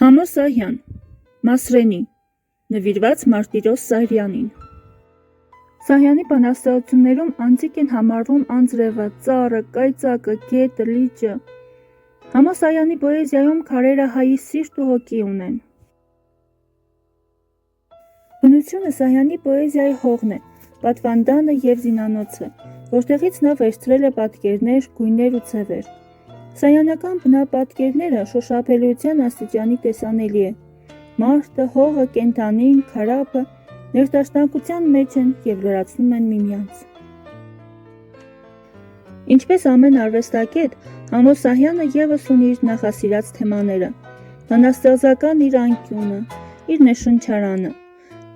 Համո Սահյան, Մասրենի, նվիրված Մարտիրոս Սարյանին։ Սահյանի բանաստեղծություններում անձիկ են համարվում անձրևը, ծառը, կայծակը, գետը, լիճը։ Համո Սահյանի պոեզիայում քարերը հայի սիրտ ու հոգի ունեն։ Բնությունը Սահյանի պոեզիայի հողն է, պատվանդանը և զինանոցը, որտեղից նա վերցրել է պատկերներ, գույներ ու ձևեր։ Սահյանական բնապատկերները շոշափելիության աստիճանի տեսանելի է։ Մարդը, հողը, կենդանին, քարափը ներդաշնակության մեջ են և լրացնում են միմյանց։ Ինչպես ամեն արվեստագետ, Համո Սահյանը ևս ունի իր նախասիրած թեմաները, բանաստեղծական իր անկյունը, իր նշնչարանը,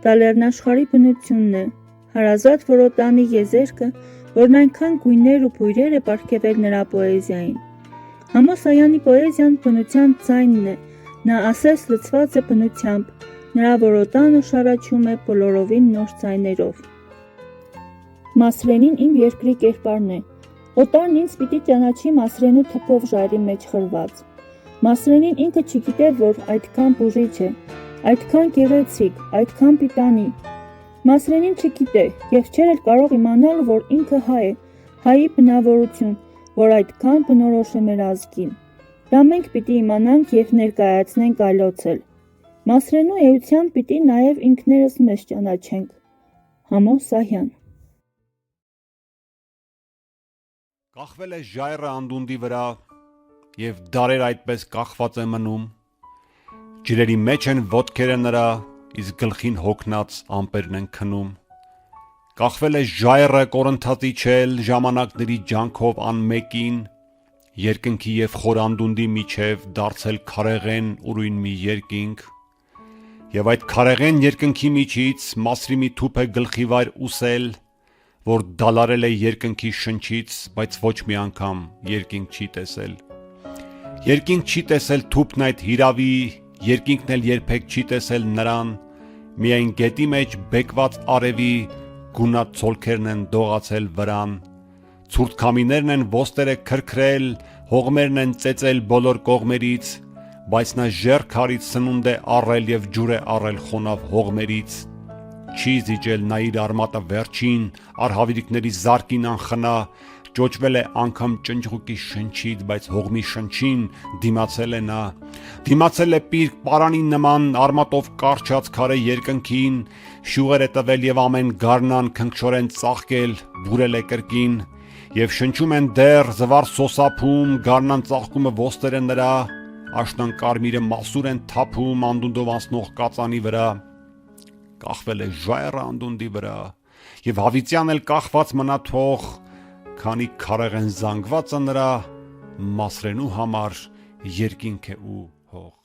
դա լեռնաշխարհի բնությունն է, հարազատ որոտանի եզերքը, որն այնքան գույներ ու բույրեր է պարգևել նրա պոեզիային։ Համո Սահյանի պոեզիան բնության ձայնն է, նա ասես լցված է բնությամբ, նրա որոտանը շարաչում է բոլորովին նոր ձայներով։ Մասրենին իմ երկրի կերպարն է, օտարն ինձ պիտի ճանաչի Մասրենու թփով ժայռի մեջ խրված։ Մասրենին ինքը չգիտե, որ այդքան բուժիչ է, այդքան գեղեցիկ, այդքան պիտանի։ Մասրենին չգիտե և չէր էլ կարող իմանալ, որ ինքը հայ է, հայի բնավորություն, որ այդքան բնորոշ է մեր ազգին։ Դա մենք պիտի իմանանք և ներկայացնենք այլոցել։ Մասրենու էությամբ պիտի նաև ինքներս մեզ ճանաչենք։ Համո Սահյան։ Կախվել է ժայռը անդունդի վրա և դարեր այդպես կախված է մնում, ջրերի մեջ են ոտքերը նրա, իսկ գլխին հոգնած ամպերն են քնում։ Կախվել է ժայռը կորընթացի չել ժամանակների ջանքով անմեկին, երկնքի և խոր անդունդի միջև դարձել քարեղեն ուրույն մի երկինք, և այդ քարեղեն երկնքի միջից Մասրի մի թուփ է գլխի վայր ուսել, որ դալարել է երկնքի շնչից, բայց ոչ մի անգամ երկինք չի տեսել։ Երկինք չի տեսել թուփն այդ հիրավի, երկինքն էլ երբեք չի տեսել նրան, միայն գետի մեջ բեկված արևի գունատ ցոլքերն են դողացել վրան, ցուրտ քամիներն են ոստերը քրքրել, հողմերն են ծեծել բոլոր կողմերից, բայց նա ժեռ քարից սնունդ է առել և ջուր է առել խոնավ հողմերից, չի զիջել նա իր արմատը վերջին, արհավիրքների զարկին անխնա, ճոճվել է անգամ ճնճղուկի շնչից, բայց հողմի շնչին դիմացել է նա, դիմացել է պիրկ պարանի նման արմատով կարճած քարե երկնքին, շյուղեր է տվել և ամեն գարնան քնքշորեն ծաղկել, բուրել է կրկին, և շնչում են դեռ զվարթ սոսափում, գարնան ծաղկումը ոստերը նրա, աշնան կարմիրը մասուր են թափում անդունդով անցնող կածանի վրա, կախվել է ժայռը անդունդի վրա, և հավիտյան էլ կախված մնա թող, քանի քարեղեն զանգվածը նրա Մասրենու համար երկինք է ու հող։